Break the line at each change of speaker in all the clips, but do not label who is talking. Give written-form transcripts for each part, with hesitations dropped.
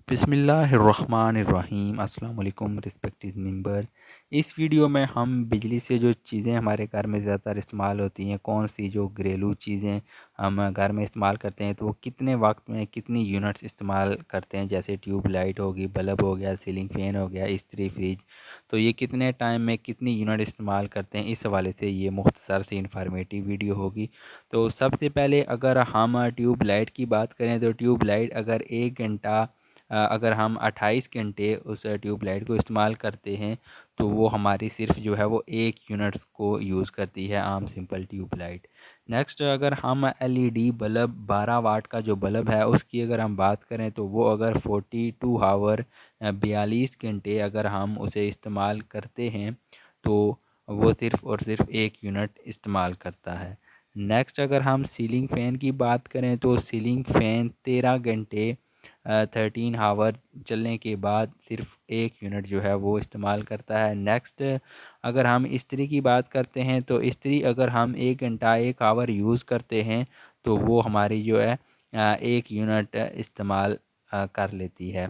बिस्मिल्लाहिर्रहमानिर्रहीम अस्सलाम वालेकुम रिस्पेक्टेड मेंबर। इस वीडियो में हम बिजली से जो चीज़ें हमारे घर में ज़्यादातर इस्तेमाल होती हैं, कौन सी जो घरेलू चीज़ें हम घर में इस्तेमाल करते हैं, तो वो कितने वक्त में कितनी यूनिट्स इस्तेमाल करते हैं, जैसे ट्यूब लाइट होगी, बल्ब हो गया, सीलिंग फ़ैन हो गया, इस्त्री फ्रिज, तो ये कितने टाइम में कितनी यूनिट इस्तेमाल करते हैं, इस हवाले से ये मुख्तसर सी इन्फॉर्मेटिव वीडियो होगी। तो सबसे पहले अगर हम ट्यूब लाइट की बात करें, तो ट्यूब लाइट अगर 1 घंटा अगर हम 28 घंटे उस ट्यूबलाइट को इस्तेमाल करते हैं, तो वो हमारी सिर्फ जो है वो 1 यूनिट्स को यूज़ करती है, आम सिंपल ट्यूबलाइट। नेक्स्ट अगर हम एलईडी बल्ब 12 वाट का जो बल्ब है उसकी अगर हम बात करें, तो वो अगर 42 आवर 42 घंटे अगर हम उसे इस्तेमाल करते हैं, तो वो सिर्फ़ और सिर्फ 1 यूनिट इस्तेमाल करता है। नेक्स्ट अगर हम सीलिंग फ़ैन की बात करें, तो सीलिंग फ़ैन 13 घंटे 13 आवर चलने के बाद सिर्फ 1 यूनिट जो है वो इस्तेमाल करता है। नेक्स्ट अगर हम इस्त्री की बात करते हैं, तो इस्त्री अगर हम 1 घंटा 1 आवर यूज़ करते हैं, तो वो हमारी जो है 1 यूनिट इस्तेमाल कर लेती है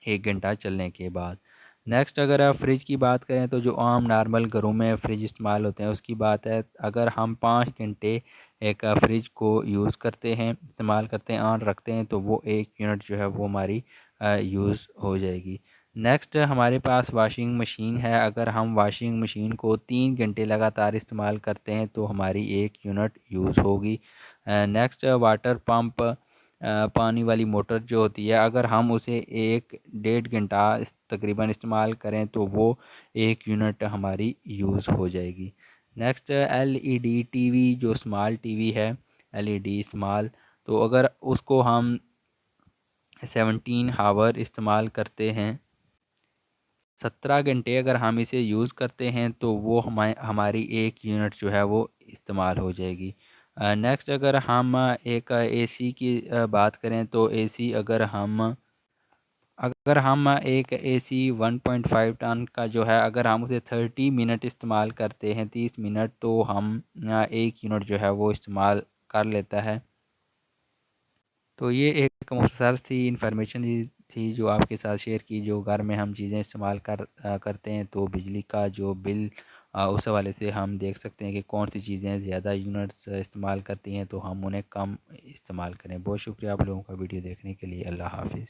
1 घंटा चलने के बाद। नेक्स्ट अगर आप फ्रिज की बात करें, तो जो आम नॉर्मल घरों में फ्रिज इस्तेमाल होते हैं उसकी बात है। अगर हम 5 घंटे एक फ्रिज को यूज़ करते हैं, इस्तेमाल करते हैं, ऑन रखते हैं, तो वो 1 यूनिट जो है वो हमारी यूज़ हो जाएगी। नेक्स्ट हमारे पास वॉशिंग मशीन है। अगर हम वॉशिंग मशीन को 3 घंटे लगातार इस्तेमाल करते हैं, तो हमारी 1 यूनिट यूज़ होगी। नेक्स्ट वाटर पंप, पानी वाली मोटर जो होती है, अगर हम उसे 1 डेढ़ घंटा तकरीबन इस्तेमाल करें, तो वो 1 यूनिट हमारी यूज़ हो जाएगी। नेक्स्ट एलईडी टीवी, जो स्मॉल टीवी है, एलईडी स्मॉल, तो अगर उसको हम 17 आवर इस्तेमाल करते हैं, 17 घंटे अगर हम इसे यूज़ करते हैं, तो वो हमारी 1 यूनिट जो है वो इस्तेमाल हो जाएगी। नेक्स्ट अगर हम एक एसी की बात करें, तो एसी अगर हम एक एसी 1.5 टन का जो है, अगर हम उसे 30 मिनट इस्तेमाल करते हैं, 30 मिनट, तो हम 1 यूनिट जो है वो इस्तेमाल कर लेता है। तो ये एक मुख्तसर सी इन्फॉर्मेशन थी जो आपके साथ शेयर की, जो घर में हम चीज़ें इस्तेमाल करते हैं, तो बिजली का जो बिल उस हवाले से हम देख सकते हैं कि कौन सी चीज़ें ज़्यादा यूनिट्स इस्तेमाल करती हैं, तो हम उन्हें कम इस्तेमाल करें। बहुत शुक्रिया आप लोगों का वीडियो देखने के लिए। अल्लाह हाफ़िज़।